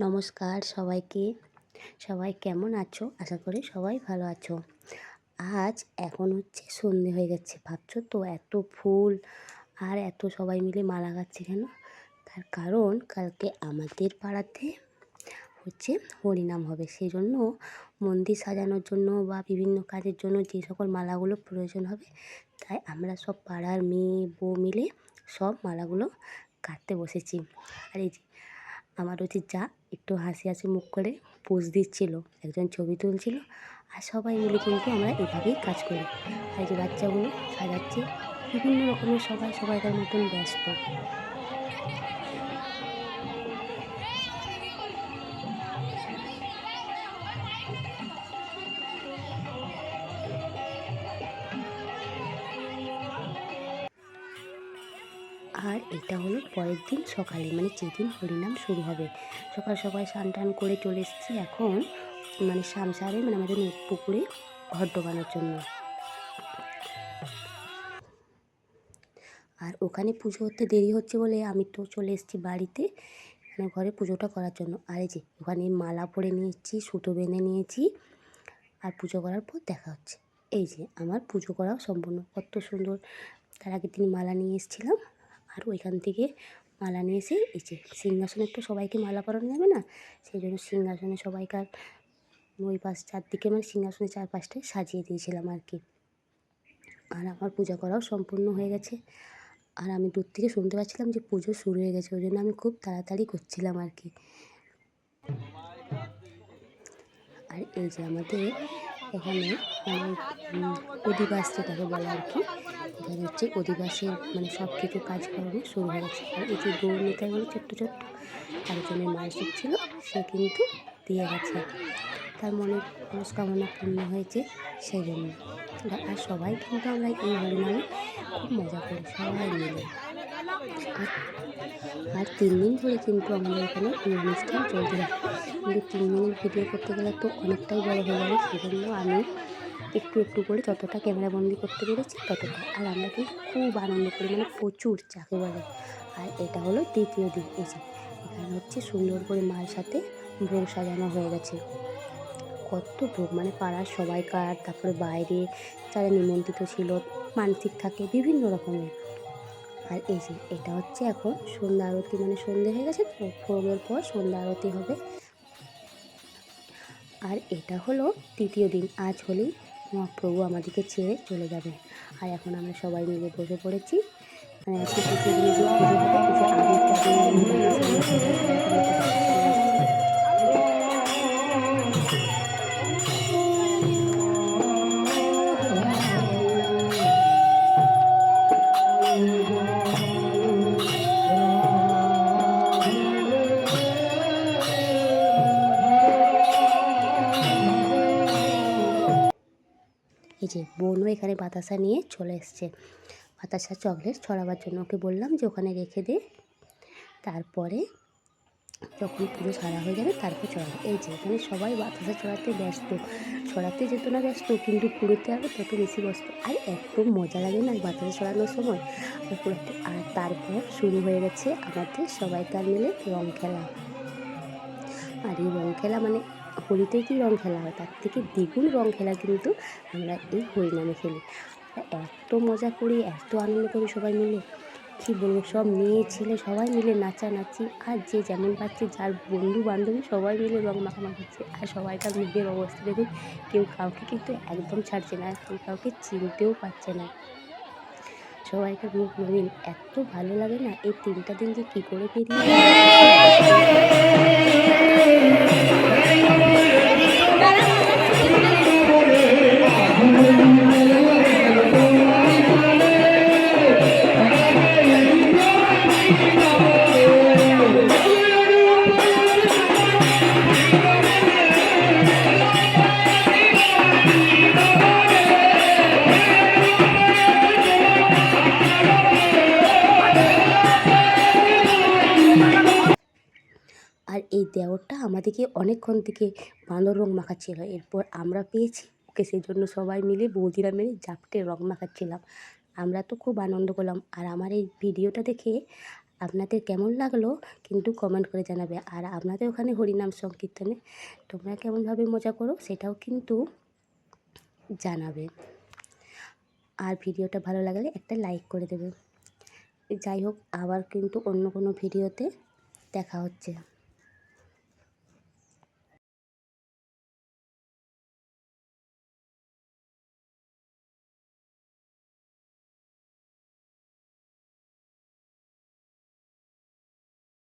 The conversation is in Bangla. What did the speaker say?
নমস্কার সবাইকে। সবাই কেমন আছো? আশা করি সবাই ভালো আছো। আজ এখন হচ্ছে সন্ধে হয়ে গেছে। ভাবছো তো এত ফুল আর এত সবাই মিলে মালা গাঁথছে কেন? তার কারণ কালকে আমাদের পাড়াতে হচ্ছে হরিনাম হবে। সেজন্য মন্দির সাজানোর জন্য বা বিভিন্ন কাজের জন্য যে সকল মালাগুলো প্রয়োজন হবে, তাই আমরা সব পাড়ার মেয়ে বউ মিলে সব মালাগুলো গাঁথতে বসেছি। আর এই যে আমার হচ্ছে যা একটু হাসি হাসি মুখ করে পোজ দিচ্ছিল, একজন ছবি তুলছিল। আর সবাই মিলে কিন্তু আমরা এভাবেই কাজ করি। আর এই যে বাচ্চাগুলো সাজাচ্ছে, বিভিন্ন রকমের সবাই সবাইকার মতন ব্যস্ত। আর এটা হলো পরের দিন সকালে, মানে যেদিন হরিনাম শুরু হবে। সকাল সকাল স্নান টান করে চলে এসেছি এখন, মানে শামসারে, মানে আমাদের পুকুরে ঘর ডোবানোর জন্য। আর ওখানে পুজো করতে দেরি হচ্ছে বলে আমি তো চলে এসেছি বাড়িতে, মানে ঘরে পুজোটা করার জন্য। আর এই যে ওখানে মালা পরে নিয়েছি, সুতো বেঁধে নিয়েছি। আর পুজো করার পর দেখা হচ্ছে। এই যে আমার পুজো করাও সম্পূর্ণ, কত সুন্দর। তার আগের দিন মালা নিয়ে এসেছিলাম, আর ওইখান থেকে মালা নিয়ে এসে এই যে সিংহাসনে তো সবাইকে মালা পরানো যাবে না, সেই জন্য সিংহাসনে সবাইকার ওই পাশ চারদিকে, মানে সিংহাসনের চারপাশটায় সাজিয়ে দিয়েছিলাম আর কি। আর আমার পূজা করাও সম্পূর্ণ হয়ে গেছে। আর আমি দূর থেকে শুনতে পাচ্ছিলাম যে পুজো শুরু হয়ে গেছে, ওই জন্য আমি খুব তাড়াতাড়ি করছিলাম আর কি। আর এই যে আমাদের এখানে মানে অধিবাস যেটাকে বলে আর কি, এখানে হচ্ছে অধিবাসের মানে সব কিছু কাজকর্ম শুরু হয়ে গেছে। আর এই যে গৌরনিতাইগুলো ছোট্ট ছোট্ট, একজনের মানসিক ছিল, সে কিন্তু দিয়ে গেছে, তার মনের মনস্কামনা পূর্ণ হয়েছে সেই জন্য। আর সবাই কিন্তু আমরা এই হরিনামে খুব মজা করি সবাই মিলে। আর 3 দিন ধরে কিন্তু আমাদের এখানে এই অনুষ্ঠান চলতে থাকে। কিন্তু 3 দিনের ভিডিও করতে গেলে তো অনেকটাই বড় হয়ে যাবে, সেজন্য আমি একটু একটু করে যতটা ক্যামেরাবন্দি করতে পেরেছি ততটা। আর আমরা কিন্তু খুব আনন্দ করি, মানে প্রচুর যাকে বলে। আর এটা হলো দ্বিতীয় দিন। এই যে এখানে হচ্ছে সুন্দর করে মায়ের সাথে ভোগ সাজানো হয়ে গেছে। কত ভোগ, মানে পাড়ার সবাইকার, তারপরে বাইরে যারা নিমন্ত্রিত ছিল, মানসিক থাকে বিভিন্ন রকমের। আর এই যে এটা হচ্ছে এখন সন্ধ্যা আরতি, মানে সন্ধে হয়ে গেছে তো, ভোগের পর সন্ধ্যা আরতি হবে। আর এটা হলো তৃতীয় দিন। আজ হলেই মহাপ্রভু আমাদেরকে ছেড়ে চলে যাবে। আর এখন আমরা সবাই মিলে বসে পড়েছি, পুজো দিয়ে যে পুজো হবে, পুজো আগেরটা দিন সবাই সবাইকার মতো বাড়ি চলে এসেছি। এই যে বোনও এখানে বাতাসা নিয়ে চলে এসছে, বাতাসা চকলেট ছড়াবার জন্য। ওকে বললাম যে ওখানে রেখে দে, তারপরে যখন পুজো সারা হয়ে যাবে তারপর ছড়াবে। এই যে এখানে সবাই বাতাসা ছড়াতে ব্যস্ত, ছড়াতে যেত না ব্যস্ত, কিন্তু কুড়োতে হবে তত বেশি ব্যস্ত। আর এত মজা লাগে না বাতাসা ছড়ানোর সময় আর কুড়াতে। আর তারপর শুরু হয়ে গেছে আমাদের সবাইকার মিলে রং খেলা। আর এই রং খেলা মানে হোলিতে কি রং খেলা হয়, তার থেকে দ্বিগুণ রং খেলা কিন্তু আমরা এই হরিনামে খেলি। আর এত মজা করি, এত আনন্দ করি সবাই মিলে, কী বলবো। সব মেয়ে ছেলে সবাই মিলে নাচানাচি, আর যে যেমন পাচ্ছে, যার বন্ধু বান্ধবী সবাই মিলে রং মাখামাখি হচ্ছে। আর সবাইকার মুখের অবস্থা দেখুন, কেউ কাউকে কিন্তু একদম ছাড়ছে না, কেউ কাউকে চিনতেও পারছে না। সবাইকার মুখ রঙিন, এত ভালো লাগে না। এই 3টা দিন যে কী করে পেরিয়ে আর এই দেওরটা আমাদেরকে অনেকক্ষণ থেকে বাঁদর রং মাখাচ্ছিল, এরপর আমরা পেয়েছি ওকে, সেই জন্য সবাই মিলে বৌদিরা মিলে জাপটে রং মাখাচ্ছিলাম। আমরা তো খুব আনন্দ করলাম। আর আমার এই ভিডিওটা দেখে আপনাদের কেমন লাগলো কিন্তু কমেন্ট করে জানাবে। আর আপনাদের ওখানে হরিনাম সংকীর্তনে তোমরা কেমনভাবে মজা করো সেটাও কিন্তু জানাবে। আর ভিডিওটা ভালো লাগলে একটা লাইক করে দেবে। যাই হোক, আবার কিন্তু অন্য কোনো ভিডিওতে দেখা হচ্ছে।